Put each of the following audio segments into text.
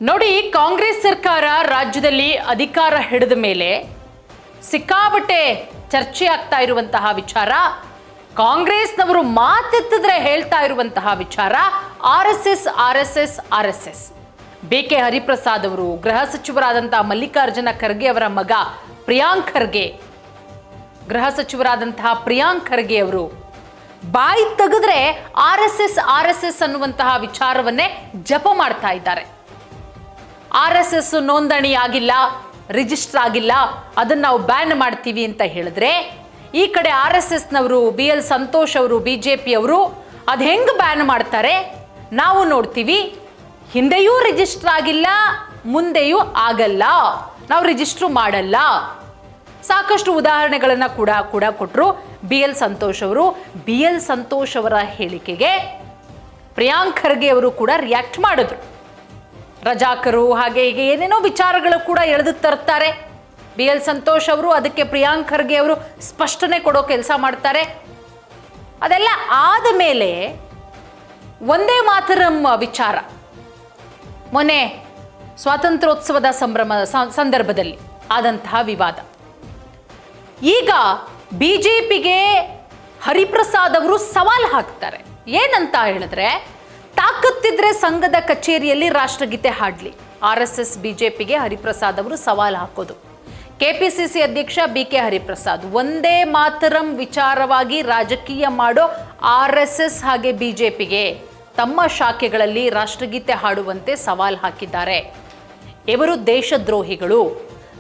ನೋಡಿ, ಕಾಂಗ್ರೆಸ್ ಸರ್ಕಾರ ರಾಜ್ಯದಲ್ಲಿ ಅಧಿಕಾರ ಹಿಡಿದ ಮೇಲೆ ಸಿಕ್ಕಾಬಟ್ಟೆ ಚರ್ಚೆ ಆಗ್ತಾ ಇರುವಂತಹ ವಿಚಾರ, ಕಾಂಗ್ರೆಸ್ನವರು ಮಾತೆತ್ತಿದ್ರೆ ಹೇಳ್ತಾ ಇರುವಂತಹ ವಿಚಾರ ಆರ್.ಎಸ್.ಎಸ್. ಬಿ.ಕೆ. ಹರಿಪ್ರಸಾದ್ ಅವರು, ಗೃಹ ಸಚಿವರಾದಂತಹ ಮಲ್ಲಿಕಾರ್ಜುನ ಖರ್ಗೆ ಅವರ ಮಗ ಪ್ರಿಯಾಂಕ್ ಖರ್ಗೆ, ಗೃಹ ಸಚಿವರಾದಂತಹ ಪ್ರಿಯಾಂಕ್ ಖರ್ಗೆ ಅವರು ಬಾಯಿ ತೆಗೆದ್ರೆ ಆರ್.ಎಸ್.ಎಸ್ ಅನ್ನುವಂತಹ ವಿಚಾರವನ್ನೇ ಜಪ ಮಾಡ್ತಾ ಇದ್ದಾರೆ. ಆರ್.ಎಸ್.ಎಸ್ ನೋಂದಣಿ ಆಗಿಲ್ಲ, ರಿಜಿಸ್ಟರ್ ಆಗಿಲ್ಲ, ಅದನ್ನು ನಾವು ಬ್ಯಾನ್ ಮಾಡ್ತೀವಿ ಅಂತ ಹೇಳಿದ್ರೆ, ಈ ಕಡೆ ಆರ್.ಎಸ್.ಎಸ್ನವರು ಬಿ.ಎಲ್. ಸಂತೋಷ್ ಅವರು, ಬಿಜೆಪಿ ಅವರು ಅದು ಹೆಂಗೆ ಬ್ಯಾನ್ ಮಾಡ್ತಾರೆ ನಾವು ನೋಡ್ತೀವಿ. ಹಿಂದೆಯೂ ರಿಜಿಸ್ಟರ್ ಆಗಿಲ್ಲ, ಮುಂದೆಯೂ ಆಗಲ್ಲ, ನಾವು ರಿಜಿಸ್ಟರ್ ಮಾಡಲ್ಲ. ಸಾಕಷ್ಟು ಉದಾಹರಣೆಗಳನ್ನು ಕೂಡ ಕೊಟ್ಟರು ಬಿ.ಎಲ್. ಸಂತೋಷ್ ಅವರು. ಬಿ.ಎಲ್. ಸಂತೋಷ್ ಅವರ ಹೇಳಿಕೆಗೆ ಪ್ರಿಯಾಂಕ್ ಖರ್ಗೆ ಅವರು ಕೂಡ ರಿಯಾಕ್ಟ್ ಮಾಡಿದ್ರು. ರಜಾಕರು ಹಾಗೆ ಹೀಗೆ ಏನೇನೋ ವಿಚಾರಗಳು ಕೂಡ ಎಳೆದು ತರ್ತಾರೆ ಬಿ.ಎಲ್. ಸಂತೋಷ್ ಅವರು. ಅದಕ್ಕೆ ಪ್ರಿಯಾಂಕ್ ಖರ್ಗೆ ಅವರು ಸ್ಪಷ್ಟನೆ ಕೊಡೋ ಕೆಲಸ ಮಾಡ್ತಾರೆ. ಅದೆಲ್ಲ ಆದ ಮೇಲೆ ಒಂದೇ ಮಾತರಂ ವಿಚಾರ, ಮೊನ್ನೆ ಸ್ವಾತಂತ್ರ್ಯೋತ್ಸವದ ಸಂದರ್ಭದಲ್ಲಿ ಆದಂತಹ ವಿವಾದ, ಈಗ ಬಿಜೆಪಿಗೆ ಹರಿಪ್ರಸಾದ್ ಅವರು ಸವಾಲ್ ಹಾಕ್ತಾರೆ. ಏನಂತ ಹೇಳಿದ್ರೆ, ತಾಕತ್ತಿದ್ರೆ ಸಂಘದ ಕಚೇರಿಯಲ್ಲಿ ರಾಷ್ಟ್ರಗೀತೆ ಹಾಡ್ಲಿ. ಆರ್.ಎಸ್.ಎಸ್ ಬಿಜೆಪಿಗೆ ಹರಿಪ್ರಸಾದ್ ಅವರು ಸವಾಲ್ ಹಾಕೋದು. ಕೆಪಿಸಿಸಿ ಅಧ್ಯಕ್ಷ ಬಿ.ಕೆ. ಹರಿಪ್ರಸಾದ್ ಒಂದೇ ಮಾತರಂ ವಿಚಾರವಾಗಿ ರಾಜಕೀಯ ಮಾಡೋ ಆರ್.ಎಸ್.ಎಸ್ ಹಾಗೆ ಬಿಜೆಪಿಗೆ ತಮ್ಮ ಶಾಖೆಗಳಲ್ಲಿ ರಾಷ್ಟ್ರಗೀತೆ ಹಾಡುವಂತೆ ಸವಾಲ್ ಹಾಕಿದ್ದಾರೆ. ಇವರು ದೇಶದ್ರೋಹಿಗಳು,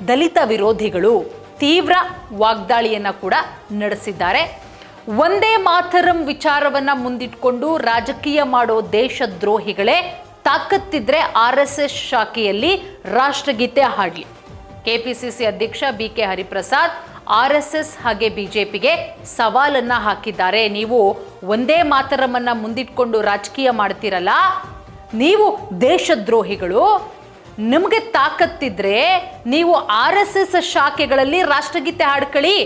ದಲಿತ ವಿರೋಧಿಗಳು, ತೀವ್ರ ವಾಗ್ದಾಳಿಯನ್ನ ಕೂಡ ನಡೆಸಿದ್ದಾರೆ. ಒಂದೇ ಮಾತರಂ ವಿಚಾರವನ್ನ ಮುಂದಿಟ್ಕೊಂಡು ರಾಜಕೀಯ ಮಾಡೋ ದೇಶದ್ರೋಹಿಗಳೇ ತಾಕತ್ತಿದ್ರೆ ಆರ್.ಎಸ್.ಎಸ್ ಶಾಖೆಯಲ್ಲಿ ರಾಷ್ಟ್ರಗೀತೆ ಹಾಡ್ಲಿ. ಕೆಪಿಸಿಸಿ ಅಧ್ಯಕ್ಷ ಬಿ.ಕೆ. ಹರಿಪ್ರಸಾದ್ ಆರ್.ಎಸ್.ಎಸ್ ಹಾಗೆ ಬಿಜೆಪಿಗೆ ಸವಾಲನ್ನ ಹಾಕಿದ್ದಾರೆ. ನೀವು ಒಂದೇ ಮಾತರಮನ್ನ ಮುಂದಿಟ್ಕೊಂಡು ರಾಜಕೀಯ ಮಾಡ್ತಿರಲ್ಲ, ನೀವು ದೇಶದ್ರೋಹಿಗಳು. ನಿಮಗೆ ತಾಕತ್ತಿದ್ರೆ ನೀವು ಆರ್.ಎಸ್.ಎಸ್ ಶಾಖೆಗಳಲ್ಲಿ ರಾಷ್ಟ್ರಗೀತೆ ಹಾಡ್ಕೊಳ್ಳಿ.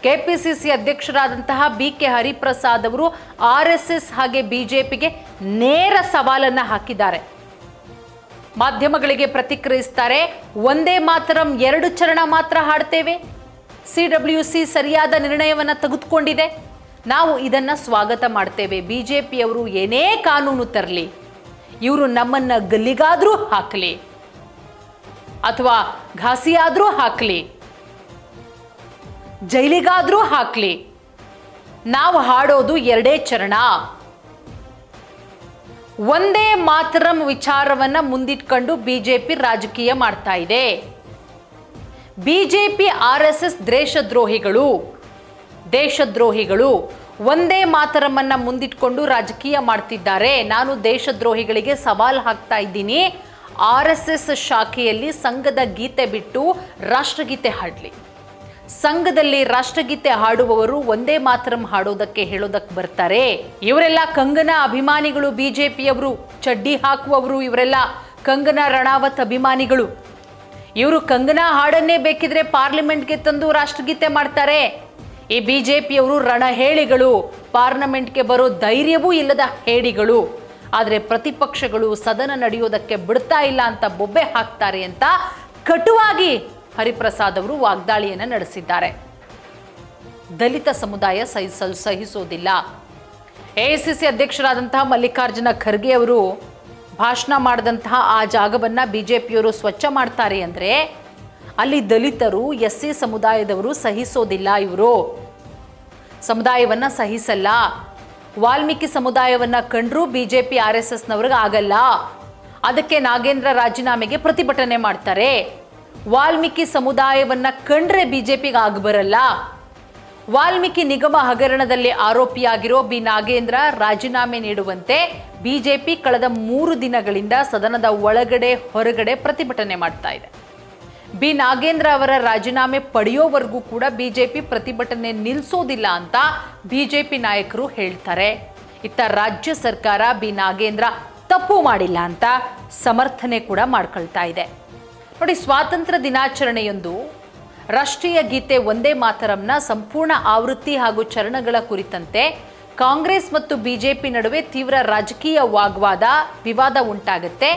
ಕೆಪಿಸಿಸಿ ಅಧ್ಯಕ್ಷರಾದಂತಹ ಬಿ.ಕೆ. ಹರಿಪ್ರಸಾದ್ ಅವರು ಆರ್.ಎಸ್.ಎಸ್ ಹಾಗೆ ಬಿಜೆಪಿಗೆ ನೇರ ಸವಾಲನ್ನ ಹಾಕಿದ್ದಾರೆ. ಮಾಧ್ಯಮಗಳಿಗೆ ಪ್ರತಿಕ್ರಿಯಿಸ್ತಾರೆ. ಒಂದೇ ಮಾತರಂ 2 ಚರಣ ಮಾತ್ರ ಹಾಡ್ತೇವೆ. CWC ಸರಿಯಾದ ನಿರ್ಣಯವನ್ನು ತೆಗೆದುಕೊಂಡಿದೆ, ನಾವು ಇದನ್ನ ಸ್ವಾಗತ ಮಾಡ್ತೇವೆ. ಬಿಜೆಪಿಯವರು ಏನೇ ಕಾನೂನು ತರಲಿ, ಇವರು ನಮ್ಮನ್ನ ಗಲ್ಲಿಗಾದ್ರೂ ಹಾಕಲಿ ಅಥವಾ ಘಾಸಿಯಾದ್ರೂ ಹಾಕಲಿ, ಜೈಲಿಗಾದ್ರೂ ಹಾಕಲಿ, ನಾವು ಹಾಡೋದು 2 ಚರಣ. ಒಂದೇ ಮಾತರಂ ವಿಚಾರವನ್ನ ಮುಂದಿಟ್ಕೊಂಡು ಬಿಜೆಪಿ ರಾಜಕೀಯ ಮಾಡ್ತಾ ಇದೆ. ಬಿಜೆಪಿ ಆರ್.ಎಸ್.ಎಸ್ ದೇಶದ್ರೋಹಿಗಳು ಒಂದೇ ಮಾತರಮನ್ನ ಮುಂದಿಟ್ಕೊಂಡು ರಾಜಕೀಯ ಮಾಡ್ತಿದ್ದಾರೆ. ನಾನು ದೇಶದ್ರೋಹಿಗಳಿಗೆ ಸವಾಲ್ ಹಾಕ್ತಾ ಇದ್ದೀನಿ, ಆರ್.ಎಸ್.ಎಸ್ ಶಾಖೆಯಲ್ಲಿ ಸಂಘದ ಗೀತೆ ಬಿಟ್ಟು ರಾಷ್ಟ್ರಗೀತೆ ಹಾಡಲಿ. ಸಂಘದಲ್ಲಿ ರಾಷ್ಟ್ರಗೀತೆ ಹಾಡುವವರು ಒಂದೇ ಮಾತರಂ ಹಾಡೋದಕ್ಕೆ ಹೇಳೋದಕ್ಕೆ ಬರ್ತಾರೆ. ಇವರೆಲ್ಲ ಕಂಗನಾ ಅಭಿಮಾನಿಗಳು, ಬಿಜೆಪಿಯವರು ಚಡ್ಡಿ ಹಾಕುವವರು, ಇವರೆಲ್ಲ ಕಂಗನಾ ರಣಾವತ್ ಅಭಿಮಾನಿಗಳು. ಇವರು ಕಂಗನಾ ಹಾಡನ್ನೇ ಬೇಕಿದ್ರೆ ಪಾರ್ಲಿಮೆಂಟ್ಗೆ ತಂದು ರಾಷ್ಟ್ರಗೀತೆ ಮಾಡ್ತಾರೆ. ಈ ಬಿಜೆಪಿಯವರು ರಣಹೇಳಿಗಳು, ಪಾರ್ಲಿಮೆಂಟ್ಗೆ ಬರೋ ಧೈರ್ಯವೂ ಇಲ್ಲದ ಹೇಡಿಗಳು. ಆದರೆ ಪ್ರತಿಪಕ್ಷಗಳು ಸದನ ನಡೆಯೋದಕ್ಕೆ ಬಿಡ್ತಾ ಇಲ್ಲ ಅಂತ ಬೊಬ್ಬೆ ಹಾಕ್ತಾರೆ ಅಂತ ಕಟುವಾಗಿ ಹರಿಪ್ರಸಾದ್ ಅವರು ವಾಗ್ದಾಳಿಯನ್ನು ನಡೆಸಿದ್ದಾರೆ. ದಲಿತ ಸಮುದಾಯ ಸಹಿಸೋದಿಲ್ಲ. ಎಐಸಿಸಿ ಅಧ್ಯಕ್ಷರಾದಂತಹ ಮಲ್ಲಿಕಾರ್ಜುನ ಖರ್ಗೆ ಅವರು ಭಾಷಣ ಮಾಡಿದಂತಹ ಆ ಜಾಗವನ್ನು ಬಿಜೆಪಿಯವರು ಸ್ವಚ್ಛ ಮಾಡ್ತಾರೆ ಅಂದರೆ ಅಲ್ಲಿ ದಲಿತರು, ಎಸ್ಸಿ ಸಮುದಾಯದವರು ಸಹಿಸೋದಿಲ್ಲ. ಇವರು ಸಮುದಾಯವನ್ನು ಸಹಿಸಲ್ಲ. ವಾಲ್ಮೀಕಿ ಸಮುದಾಯವನ್ನು ಕಂಡ್ರೂ ಬಿಜೆಪಿ ಆರ್.ಎಸ್.ಎಸ್ನವ್ರಿಗೆ ಆಗಲ್ಲ. ಅದಕ್ಕೆ ನಾಗೇಂದ್ರ ರಾಜೀನಾಮೆಗೆ ಪ್ರತಿಭಟನೆ ಮಾಡ್ತಾರೆ. ವಾಲ್ಮೀಕಿ ಸಮುದಾಯವನ್ನ ಕಂಡ್ರೆ ಬಿಜೆಪಿಗೆ ಆಗಬರಲ್ಲ. ವಾಲ್ಮೀಕಿ ನಿಗಮ ಹಗರಣದಲ್ಲಿ ಆರೋಪಿಯಾಗಿರೋ ಬಿ ನಾಗೇಂದ್ರ ರಾಜೀನಾಮೆ ನೀಡುವಂತೆ ಬಿಜೆಪಿ ಕಳೆದ 3 ದಿನಗಳಿಂದ ಸದನದ ಒಳಗಡೆ ಹೊರಗಡೆ ಪ್ರತಿಭಟನೆ ಮಾಡ್ತಾ ಇದೆ. ಬಿ ನಾಗೇಂದ್ರ ಅವರ ರಾಜೀನಾಮೆ ಪಡೆಯೋವರೆಗೂ ಕೂಡ ಬಿಜೆಪಿ ಪ್ರತಿಭಟನೆ ನಿಲ್ಲಿಸೋದಿಲ್ಲ ಅಂತ ಬಿಜೆಪಿ ನಾಯಕರು ಹೇಳ್ತಾರೆ. ಇತ್ತ ರಾಜ್ಯ ಸರ್ಕಾರ ಬಿ ನಾಗೇಂದ್ರ ತಪ್ಪು ಮಾಡಿಲ್ಲ ಅಂತ ಸಮರ್ಥನೆ ಕೂಡ ಮಾಡ್ಕೊಳ್ತಾ ಇದೆ. ನೋಡಿ, ಸ್ವಾತಂತ್ರ್ಯ ದಿನಾಚರಣೆಯೊಂದು ರಾಷ್ಟ್ರೀಯ ಗೀತೆ ಒಂದೇ ಮಾತರಂನ ಸಂಪೂರ್ಣ ಆವೃತ್ತಿ ಹಾಗೂ ಚರಣಗಳ ಕುರಿತಂತೆ ಕಾಂಗ್ರೆಸ್ ಮತ್ತು ಬಿಜೆಪಿ ನಡುವೆ ತೀವ್ರ ರಾಜಕೀಯ ವಿವಾದ ಉಂಟಾಗುತ್ತೆ.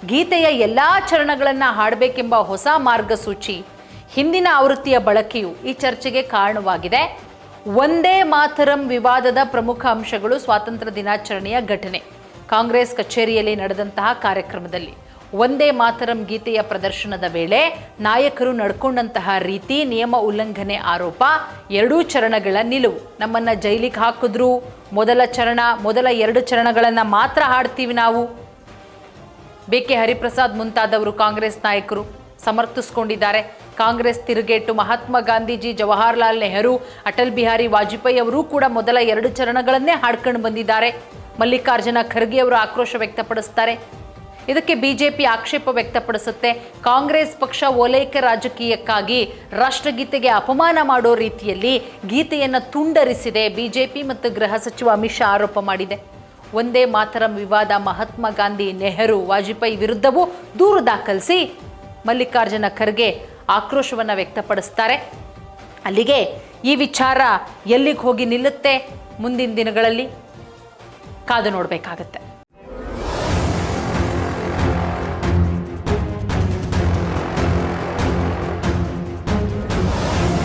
ಗೀತೆಯ ಎಲ್ಲ ಚರಣಗಳನ್ನು ಹಾಡಬೇಕೆಂಬ ಹೊಸ ಮಾರ್ಗಸೂಚಿ ಹಿಂದಿನ ಆವೃತ್ತಿಯ ಬಳಕೆಯು ಈ ಚರ್ಚೆಗೆ ಕಾರಣವಾಗಿದೆ. ವಂದೇ ಮಾತರಂ ವಿವಾದದ ಪ್ರಮುಖ ಅಂಶಗಳು ಸ್ವಾತಂತ್ರ್ಯ ದಿನಾಚರಣೆಯ ಘಟನೆ. ಕಾಂಗ್ರೆಸ್ ಕಚೇರಿಯಲ್ಲಿ ನಡೆದಂತಹ ಕಾರ್ಯಕ್ರಮದಲ್ಲಿ ವಂದೇ ಮಾತರಂ ಗೀತೆಯ ಪ್ರದರ್ಶನದ ವೇಳೆ ನಾಯಕರು ನಡ್ಕೊಂಡಂತಹ ರೀತಿ, ನಿಯಮ ಉಲ್ಲಂಘನೆ ಆರೋಪ, ಎರಡೂ ಚರಣಗಳ ನಿಲುವು. ನಮ್ಮನ್ನು ಜೈಲಿಗೆ ಹಾಕಿದ್ರು, ಮೊದಲ 2 ಚರಣಗಳನ್ನು ಮಾತ್ರ ಹಾಡ್ತೀವಿ ನಾವು. BK ಹರಿಪ್ರಸಾದ್ ಮುಂತಾದವರು ಕಾಂಗ್ರೆಸ್ ನಾಯಕರು ಸಮರ್ಥಿಸಿಕೊಂಡಿದ್ದಾರೆ. ಕಾಂಗ್ರೆಸ್ ತಿರುಗೇಟು ಮಹಾತ್ಮ ಗಾಂಧೀಜಿ, ಜವಾಹರ್ಲಾಲ್ ನೆಹರು, ಅಟಲ್ ಬಿಹಾರಿ ವಾಜಪೇಯಿ ಅವರೂ ಕೂಡ ಮೊದಲ 2 ಚರಣಗಳನ್ನೇ ಹಾಡ್ಕೊಂಡು ಬಂದಿದ್ದಾರೆ. ಮಲ್ಲಿಕಾರ್ಜುನ ಖರ್ಗೆ ಅವರು ಆಕ್ರೋಶ ವ್ಯಕ್ತಪಡಿಸ್ತಾರೆ. ಇದಕ್ಕೆ ಬಿಜೆಪಿ ಆಕ್ಷೇಪ ವ್ಯಕ್ತಪಡಿಸುತ್ತೆ. ಕಾಂಗ್ರೆಸ್ ಪಕ್ಷ ಓಲೈಕೆ ರಾಜಕೀಯಕ್ಕಾಗಿ ರಾಷ್ಟ್ರಗೀತೆಗೆ ಅಪಮಾನ ಮಾಡೋ ರೀತಿಯಲ್ಲಿ ಗೀತೆಯನ್ನು ತುಂಡರಿಸಿದೆ. ಬಿಜೆಪಿ ಮತ್ತು ಗೃಹ ಸಚಿವ ಅಮಿತ್ ಶಾ ಆರೋಪ ಮಾಡಿದೆ. ವಂದೇ ಮಾತರಂ ವಿವಾದ ಮಹಾತ್ಮ ಗಾಂಧಿ, ನೆಹರು, ವಾಜಪೇಯಿ ವಿರುದ್ಧವೂ ದೂರು ದಾಖಲಿಸಿ ಮಲ್ಲಿಕಾರ್ಜುನ ಖರ್ಗೆ ಆಕ್ರೋಶವನ್ನು ವ್ಯಕ್ತಪಡಿಸ್ತಾರೆ. ಅಲ್ಲಿಗೆ ಈ ವಿಚಾರ ಎಲ್ಲಿಗೆ ಹೋಗಿ ನಿಲ್ಲುತ್ತೆ ಮುಂದಿನ ದಿನಗಳಲ್ಲಿ ಕಾದು ನೋಡಬೇಕಾಗತ್ತೆ.